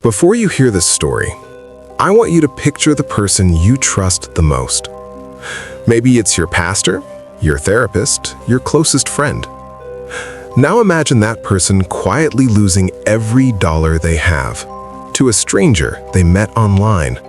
Before you hear this story, I want you to picture the person you trust the most. Maybe it's your pastor, your therapist, your closest friend. Now imagine that person quietly losing every dollar they have to a stranger they met online.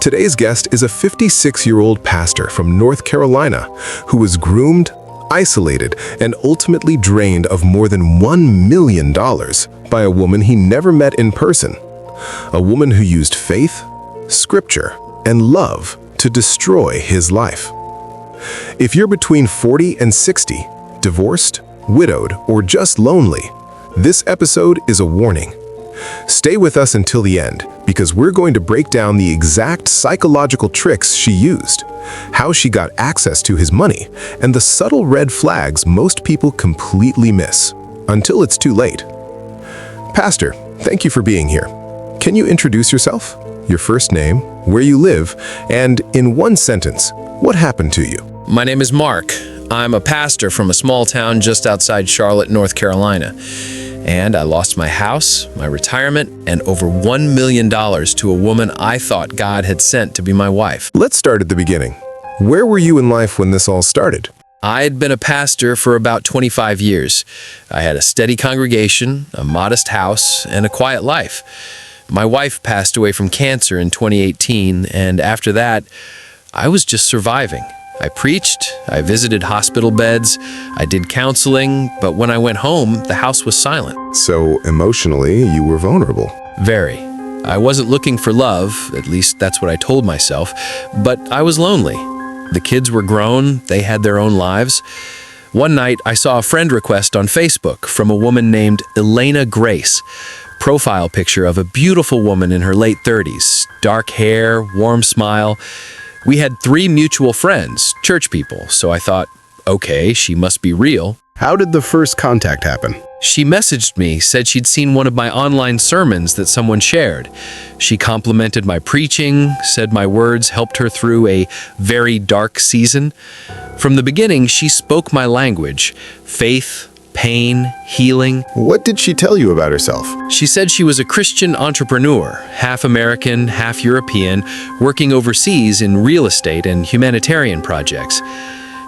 Today's guest is a 56-year-old pastor from North Carolina who was groomed, isolated, and ultimately drained of more than $1 million by a woman he never met in person. A woman who used faith, scripture, and love to destroy his life. If you're between 40 and 60, divorced, widowed, or just lonely, this episode is a warning. Stay with us until the end, because we're going to break down the exact psychological tricks she used, how she got access to his money, and the subtle red flags most people completely miss, until it's too late. Pastor, thank you for being here. Can you introduce yourself, your first name, where you live, and in one sentence, what happened to you? My name is Mark. I'm a pastor from a small town just outside Charlotte, North Carolina. And I lost my house, my retirement, and over $1 million to a woman I thought God had sent to be my wife. Let's start at the beginning. Where were you in life when this all started? I had been a pastor for about 25 years. I had a steady congregation, a modest house, and a quiet life. My wife passed away from cancer in 2018, and after that, I was just surviving. I preached, I visited hospital beds, I did counseling, but when I went home, the house was silent. So emotionally, you were vulnerable. Very. I wasn't looking for love, at least that's what I told myself, but I was lonely. The kids were grown, they had their own lives. One night, I saw a friend request on Facebook from a woman named Elena Grace. Profile picture of a beautiful woman in her late 30s, dark hair, warm smile. We had 3 mutual friends, church people, so I thought, okay, she must be real. How did the first contact happen? She messaged me, said she'd seen one of my online sermons that someone shared. She complimented my preaching, said my words helped her through a very dark season. From the beginning, she spoke my language, faith, pain, healing. What did she tell you about herself? She said she was a Christian entrepreneur, half American, half European, working overseas in real estate and humanitarian projects.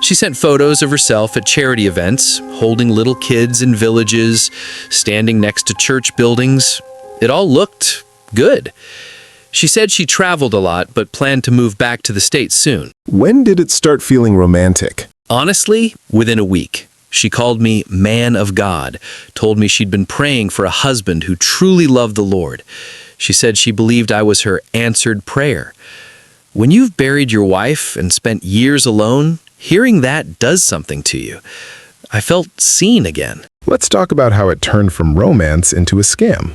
She sent photos of herself at charity events, holding little kids in villages, standing next to church buildings. It all looked good. She said she traveled a lot, but planned to move back to the States soon. When did it start feeling romantic? Honestly, within a week. She called me man of God, told me she'd been praying for a husband who truly loved the Lord. She said she believed I was her answered prayer. When you've buried your wife and spent years alone, hearing that does something to you. I felt seen again. Let's talk about how it turned from romance into a scam.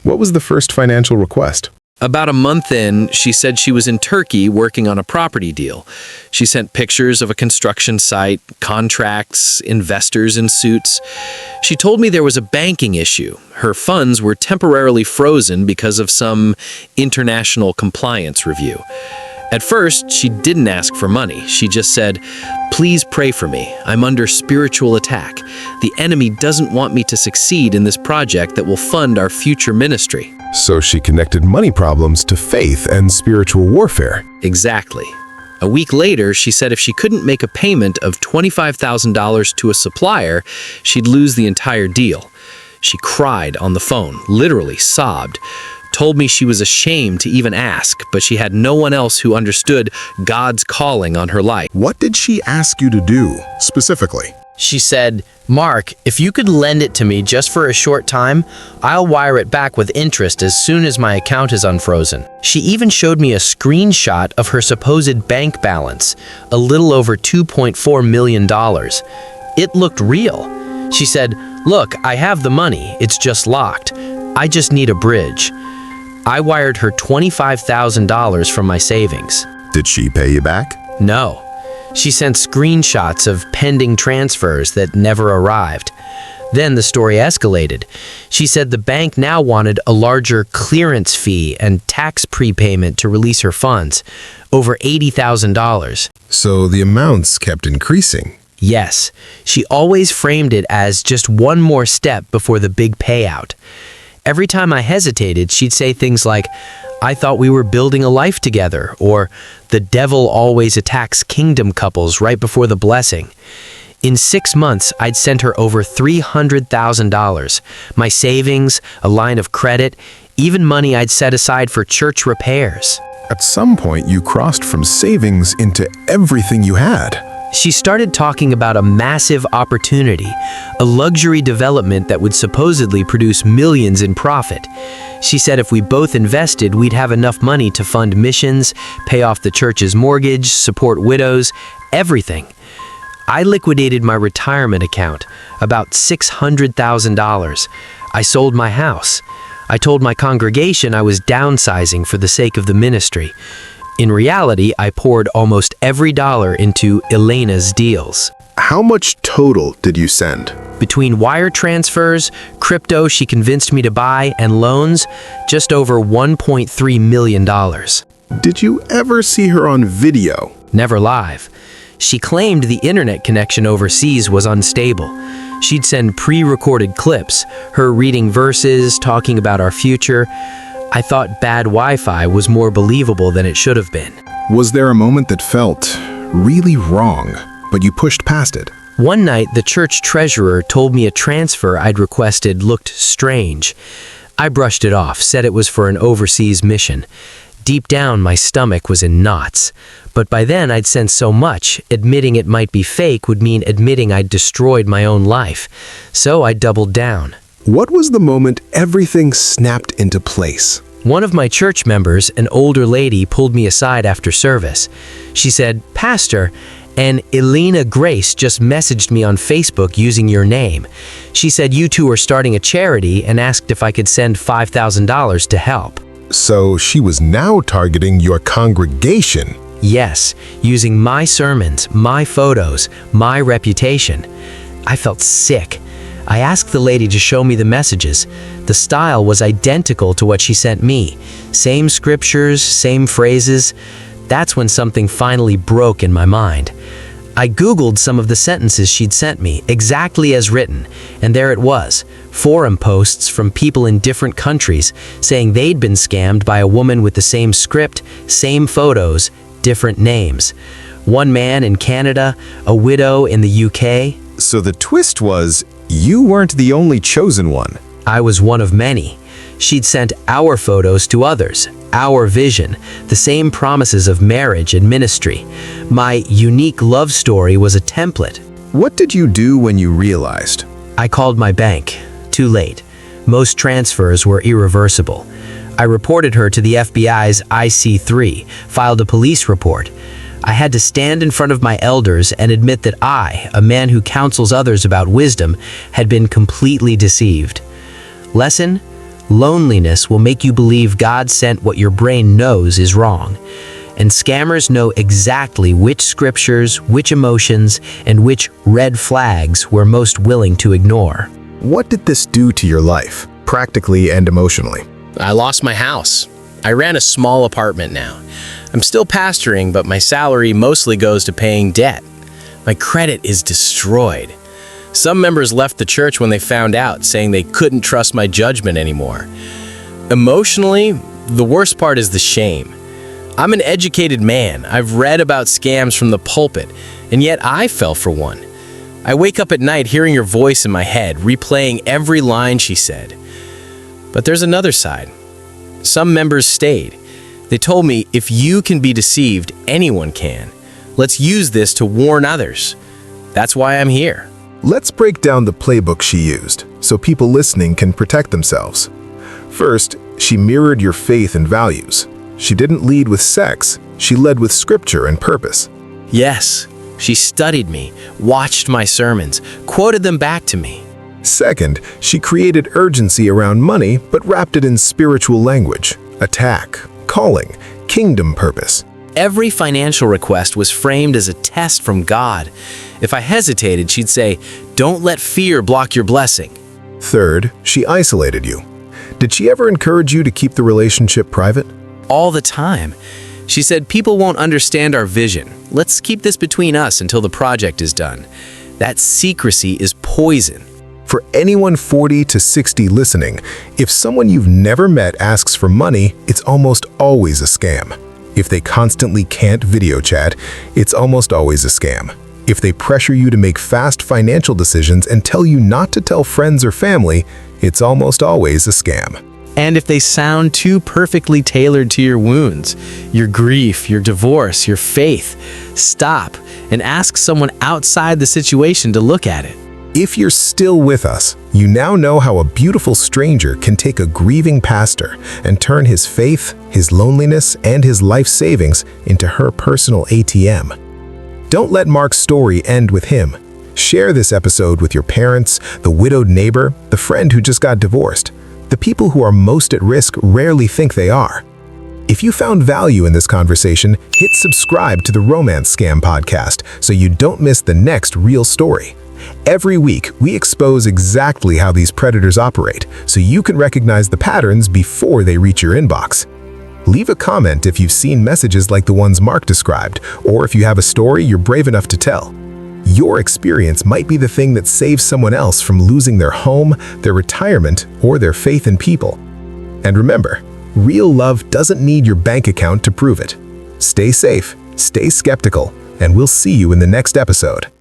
What was the first financial request? About a month in, she said she was in Turkey working on a property deal. She sent pictures of a construction site, contracts, investors in suits. She told me there was a banking issue. Her funds were temporarily frozen because of some international compliance review. At first, she didn't ask for money. She just said, "Please pray for me. I'm under spiritual attack. The enemy doesn't want me to succeed in this project that will fund our future ministry." So she connected money problems to faith and spiritual warfare. Exactly. A week later, she said if she couldn't make a payment of $25,000 to a supplier, she'd lose the entire deal. She cried on the phone, literally sobbed. Told me she was ashamed to even ask, but she had no one else who understood God's calling on her life. What did she ask you to do, specifically? She said, "Mark, if you could lend it to me just for a short time, I'll wire it back with interest as soon as my account is unfrozen." She even showed me a screenshot of her supposed bank balance, a little over $2.4 million. It looked real. She said, "Look, I have the money, it's just locked. I just need a bridge." I wired her $25,000 from my savings. Did she pay you back? No. She sent screenshots of pending transfers that never arrived. Then the story escalated. She said the bank now wanted a larger clearance fee and tax prepayment to release her funds, over $80,000. So the amounts kept increasing. Yes, she always framed it as just one more step before the big payout. Every time I hesitated, she'd say things like, "I thought we were building a life together," or "The devil always attacks kingdom couples right before the blessing." In 6 months, I'd sent her over $300,000, my savings, a line of credit, even money I'd set aside for church repairs. At some point, you crossed from savings into everything you had. She started talking about a massive opportunity, a luxury development that would supposedly produce millions in profit. She said if we both invested, we'd have enough money to fund missions, pay off the church's mortgage, support widows, everything. I liquidated my retirement account, about $600,000. I sold my house. I told my congregation I was downsizing for the sake of the ministry. In reality, I poured almost every dollar into Elena's deals. How much total did you send? Between wire transfers, crypto she convinced me to buy, and loans, just over $1.3 million. Did you ever see her on video? Never live. She claimed the internet connection overseas was unstable. She'd send pre-recorded clips, her reading verses, talking about our future. I thought bad Wi-Fi was more believable than it should have been. Was there a moment that felt really wrong, but you pushed past it? One night, the church treasurer told me a transfer I'd requested looked strange. I brushed it off, said it was for an overseas mission. Deep down, my stomach was in knots. But by then, I'd sent so much, admitting it might be fake would mean admitting I'd destroyed my own life. So I doubled down. What was the moment everything snapped into place? One of my church members, an older lady, pulled me aside after service. She said, "Pastor, and Elena Grace just messaged me on Facebook using your name. She said you two are starting a charity and asked if I could send $5,000 to help." So she was now targeting your congregation. Yes, using my sermons, my photos, my reputation. I felt sick. I asked the lady to show me the messages. The style was identical to what she sent me. Same scriptures, same phrases. That's when something finally broke in my mind. I Googled some of the sentences she'd sent me, exactly as written, and there it was, forum posts from people in different countries saying they'd been scammed by a woman with the same script, same photos, different names. One man in Canada, a widow in the UK. So the twist was, you weren't the only chosen one. I was one of many. She'd sent our photos to others, our vision, the same promises of marriage and ministry. My unique love story was a template. What did you do when you realized? I called my bank. Too late. Most transfers were irreversible. I reported her to the FBI's IC3, filed a police report. I had to stand in front of my elders and admit that I, a man who counsels others about wisdom, had been completely deceived. Lesson: loneliness will make you believe God sent what your brain knows is wrong. And scammers know exactly which scriptures, which emotions, and which red flags we're most willing to ignore. What did this do to your life, practically and emotionally? I lost my house. I ran a small apartment now. I'm still pastoring, but my salary mostly goes to paying debt. My credit is destroyed. Some members left the church when they found out, saying they couldn't trust my judgment anymore. Emotionally, the worst part is the shame. I'm an educated man. I've read about scams from the pulpit, and yet I fell for one. I wake up at night hearing your voice in my head, replaying every line she said. But there's another side. Some members stayed. They told me, if you can be deceived, anyone can. Let's use this to warn others. That's why I'm here. Let's break down the playbook she used, so people listening can protect themselves. First, she mirrored your faith and values. She didn't lead with sex, she led with scripture and purpose. Yes, she studied me, watched my sermons, quoted them back to me. Second, she created urgency around money, but wrapped it in spiritual language: attack, calling, kingdom purpose. Every financial request was framed as a test from God. If I hesitated, she'd say, "Don't let fear block your blessing." Third, she isolated you. Did she ever encourage you to keep the relationship private? All the time. She said, "People won't understand our vision. Let's keep this between us until the project is done." That secrecy is poison. For anyone 40 to 60 listening, if someone you've never met asks for money, it's almost always a scam. If they constantly can't video chat, it's almost always a scam. If they pressure you to make fast financial decisions and tell you not to tell friends or family, it's almost always a scam. And if they sound too perfectly tailored to your wounds, your grief, your divorce, your faith, stop and ask someone outside the situation to look at it. If you're still with us, you now know how a beautiful stranger can take a grieving pastor and turn his faith, his loneliness, and his life savings into her personal ATM. Don't let Mark's story end with him. Share this episode with your parents, the widowed neighbor, the friend who just got divorced. The people who are most at risk rarely think they are. If you found value in this conversation, hit subscribe to the Romance Scam Podcast so you don't miss the next real story. Every week, we expose exactly how these predators operate, so you can recognize the patterns before they reach your inbox. Leave a comment if you've seen messages like the ones Mark described, or if you have a story you're brave enough to tell. Your experience might be the thing that saves someone else from losing their home, their retirement, or their faith in people. And remember, real love doesn't need your bank account to prove it. Stay safe, stay skeptical, and we'll see you in the next episode.